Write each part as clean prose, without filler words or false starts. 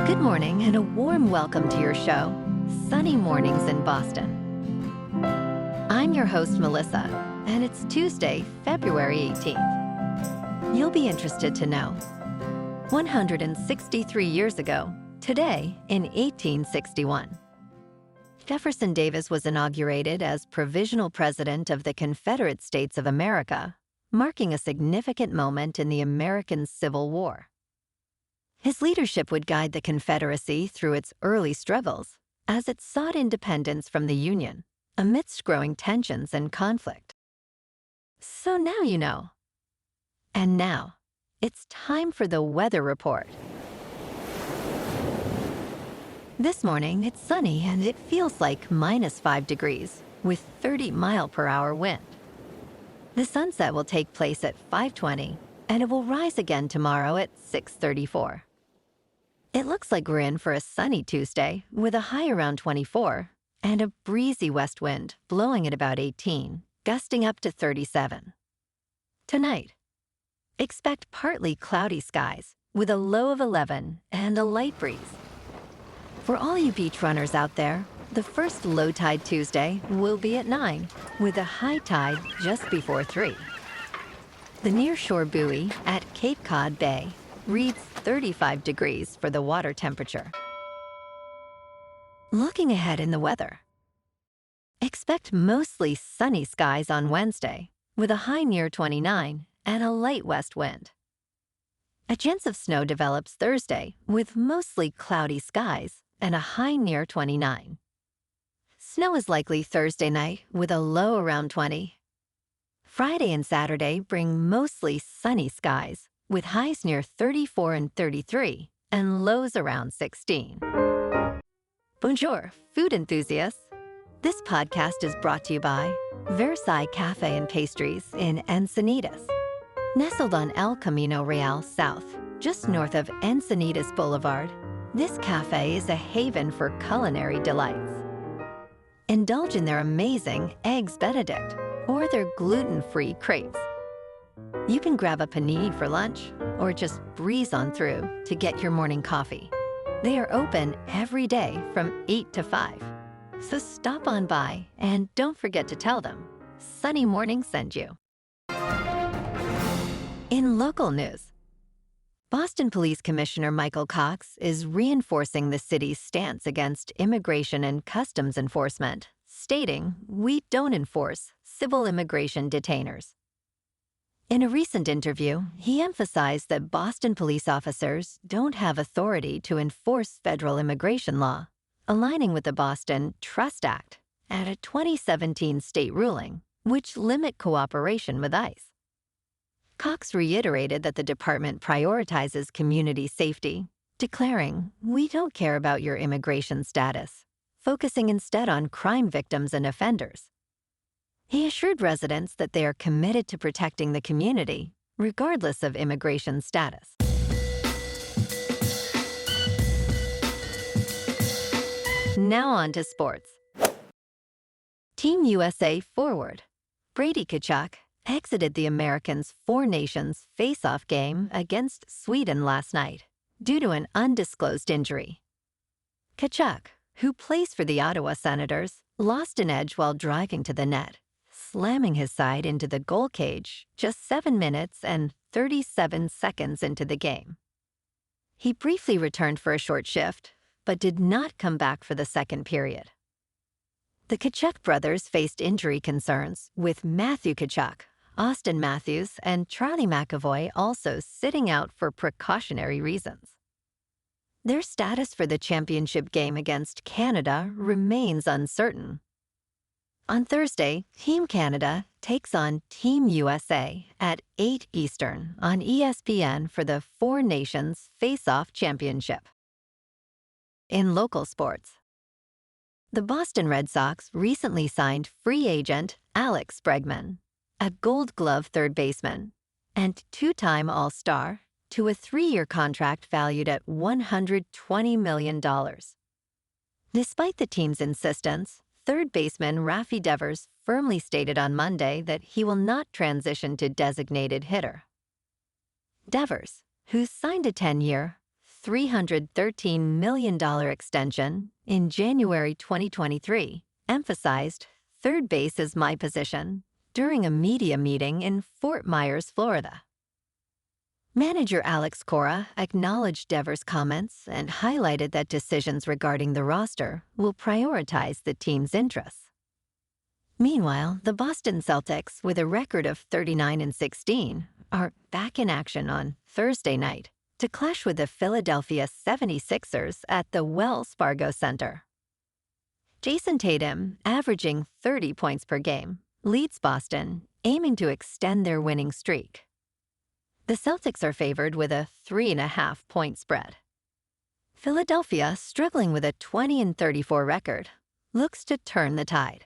Good morning and a warm welcome to your show, Sunny Mornings in Boston. I'm your host, Melissa, and it's Tuesday, February 18th. You'll be interested to know. 163 years ago, today in 1861, Jefferson Davis was inaugurated as Provisional President of the Confederate States of America, marking a significant moment in the American Civil War. His leadership would guide the Confederacy through its early struggles as it sought independence from the Union amidst growing tensions and conflict. So now you know. And now, it's time for the weather report. This morning, it's sunny and it feels like -5 degrees with 30-mile-per-hour wind. The sunset will take place at 5:20 and it will rise again tomorrow at 6:34. It looks like we're in for a sunny Tuesday with a high around 24 and a breezy west wind blowing at about 18, gusting up to 37. Tonight, expect partly cloudy skies with a low of 11 and a light breeze. For all you beach runners out there, the first low tide Tuesday will be at 9 with a high tide just before 3. The nearshore buoy at Cape Cod Bay reads 35 degrees for the water temperature. Looking ahead in the weather. Expect mostly sunny skies on Wednesday with a high near 29 and a light west wind. A chance of snow develops Thursday with mostly cloudy skies and a high near 29. Snow is likely Thursday night with a low around 20. Friday and Saturday bring mostly sunny skies with highs near 34 and 33 and lows around 16. Bonjour, food enthusiasts. This podcast is brought to you by Versailles Cafe and Pastries in Encinitas. Nestled on El Camino Real South, just north of Encinitas Boulevard, this cafe is a haven for culinary delights. Indulge in their amazing Eggs Benedict or their gluten-free crepes. You can grab a panini for lunch or just breeze on through to get your morning coffee. They are open every day from 8 to 5. So stop on by and don't forget to tell them Sunny Morning sent you. In local news, Boston Police Commissioner Michael Cox is reinforcing the city's stance against immigration and customs enforcement, stating, "We don't enforce civil immigration detainers." In a recent interview, he emphasized that Boston police officers don't have authority to enforce federal immigration law, aligning with the Boston Trust Act and a 2017 state ruling, which limit cooperation with ICE. Cox reiterated that the department prioritizes community safety, declaring, "We don't care about your immigration status," focusing instead on crime victims and offenders. He assured residents that they are committed to protecting the community, regardless of immigration status. Now on to sports. Team USA forward Brady Tkachuk exited the Americans' Four Nations face-off game against Sweden last night due to an undisclosed injury. Tkachuk, who plays for the Ottawa Senators, lost an edge while driving to the net, slamming his side into the goal cage just 7 minutes and 37 seconds into the game. He briefly returned for a short shift, but did not come back for the second period. The Tkachuk brothers faced injury concerns, with Matthew Tkachuk, Austin Matthews, and Charlie McAvoy also sitting out for precautionary reasons. Their status for the championship game against Canada remains uncertain. On Thursday, Team Canada takes on Team USA at 8 Eastern on ESPN for the Four Nations Face-Off Championship. In local sports, the Boston Red Sox recently signed free agent Alex Bregman, a Gold Glove third baseman, and two-time All-Star, to a 3-year contract valued at $120 million. Despite the team's insistence, third baseman Rafael Devers firmly stated on Monday that he will not transition to designated hitter. Devers, who signed a 10-year, $313 million extension in January 2023 emphasized "third base is my position" during a media meeting in Fort Myers, Florida. Manager Alex Cora acknowledged Devers' comments and highlighted that decisions regarding the roster will prioritize the team's interests. Meanwhile, the Boston Celtics, with a record of 39-16, are back in action on Thursday night to clash with the Philadelphia 76ers at the Wells Fargo Center. Jayson Tatum, averaging 30 points per game, leads Boston, aiming to extend their winning streak. The Celtics are favored with a 3.5-point spread. Philadelphia, struggling with a 20-34 record, looks to turn the tide.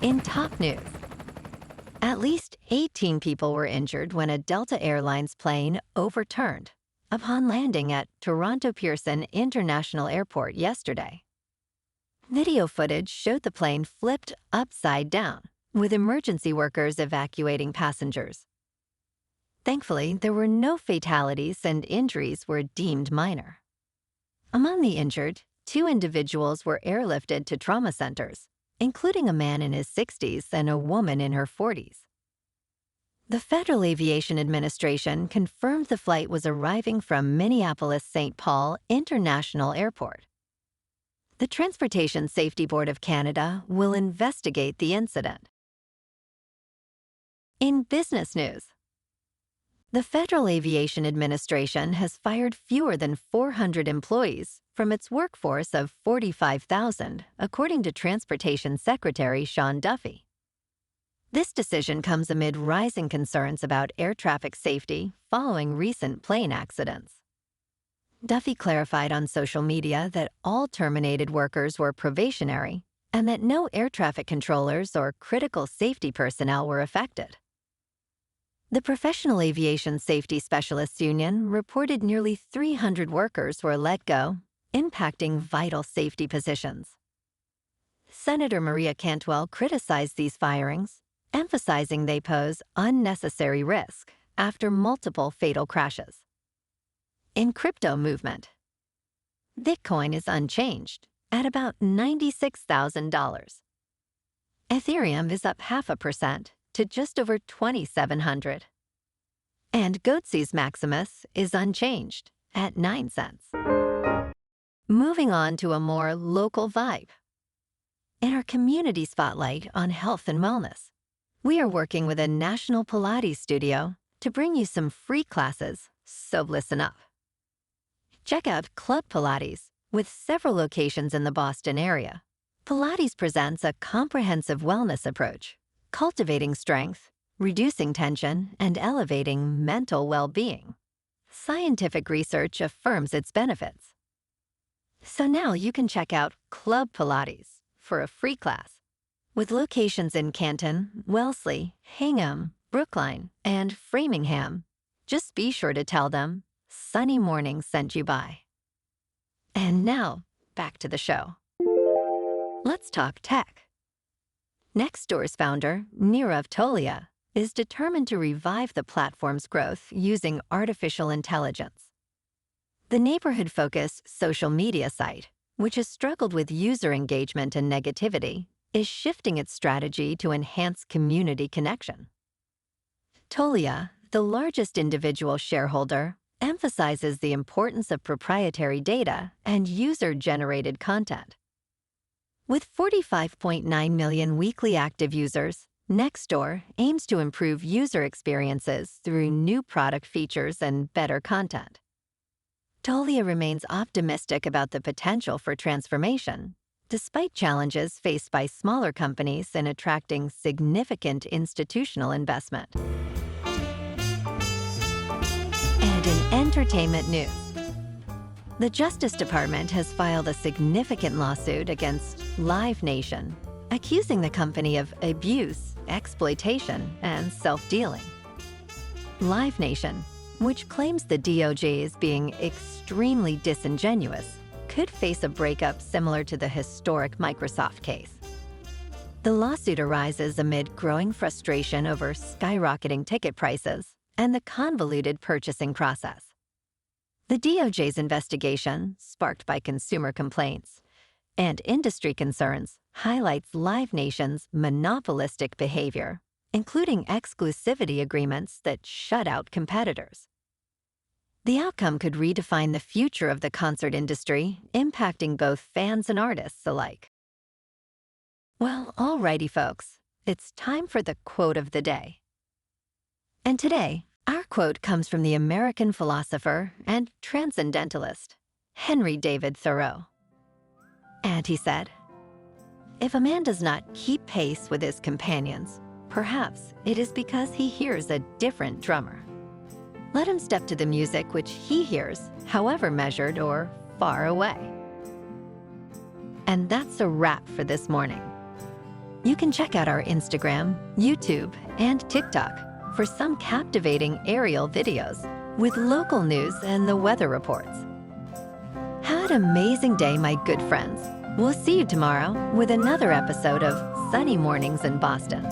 In top news, at least 18 people were injured when a Delta Airlines plane overturned upon landing at Toronto Pearson International Airport yesterday. Video footage showed the plane flipped upside down, with emergency workers evacuating passengers. Thankfully, there were no fatalities and injuries were deemed minor. Among the injured, 2 individuals were airlifted to trauma centers, including a man in his 60s and a woman in her 40s. The Federal Aviation Administration confirmed the flight was arriving from Minneapolis-St. Paul International Airport. The Transportation Safety Board of Canada will investigate the incident. In business news, the Federal Aviation Administration has fired fewer than 400 employees from its workforce of 45,000, according to Transportation Secretary Sean Duffy. This decision comes amid rising concerns about air traffic safety following recent plane accidents. Duffy clarified on social media that all terminated workers were probationary and that no air traffic controllers or critical safety personnel were affected. The Professional Aviation Safety Specialists Union reported nearly 300 workers were let go, impacting vital safety positions. Senator Maria Cantwell criticized these firings, emphasizing they pose unnecessary risk after multiple fatal crashes. In crypto movement, Bitcoin is unchanged at about $96,000. Ethereum is up 0.5% to just over 2,700. And Goatseus Maximus is unchanged at 9 cents. Moving on to a more local vibe. In our community spotlight on health and wellness, we are working with a national Pilates studio to bring you some free classes, so listen up. Check out Club Pilates, with several locations in the Boston area. Pilates presents a comprehensive wellness approach, cultivating strength, reducing tension, and elevating mental well-being. Scientific research affirms its benefits. So now you can check out Club Pilates for a free class. With locations in Canton, Wellesley, Hingham, Brookline, and Framingham, just be sure to tell them Sunny Morning sent you by. And now, back to the show. Let's talk tech. Nextdoor's founder, Nirav Tolia, is determined to revive the platform's growth using artificial intelligence. The neighborhood-focused social media site, which has struggled with user engagement and negativity, is shifting its strategy to enhance community connection. Tolia, the largest individual shareholder, emphasizes the importance of proprietary data and user-generated content. With 45.9 million weekly active users, Nextdoor aims to improve user experiences through new product features and better content. Tolia remains optimistic about the potential for transformation, despite challenges faced by smaller companies in attracting significant institutional investment. And in entertainment news, the Justice Department has filed a significant lawsuit against Live Nation, accusing the company of abuse, exploitation, and self-dealing. Live Nation, which claims the DOJ is being extremely disingenuous, could face a breakup similar to the historic Microsoft case. The lawsuit arises amid growing frustration over skyrocketing ticket prices and the convoluted purchasing process. The DOJ's investigation, sparked by consumer complaints and industry concerns, highlights Live Nation's monopolistic behavior, including exclusivity agreements that shut out competitors. The outcome could redefine the future of the concert industry, impacting both fans and artists alike. Well, alrighty, folks, it's time for the quote of the day. And today, our quote comes from the American philosopher and transcendentalist, Henry David Thoreau. And he said, "If a man does not keep pace with his companions, perhaps it is because he hears a different drummer. Let him step to the music which he hears, however measured or far away." And that's a wrap for this morning. You can check out our Instagram, YouTube, and TikTok for some captivating aerial videos with local news and the weather reports. Have an amazing day, my good friends. We'll see you tomorrow with another episode of Sunny Mornings in Boston.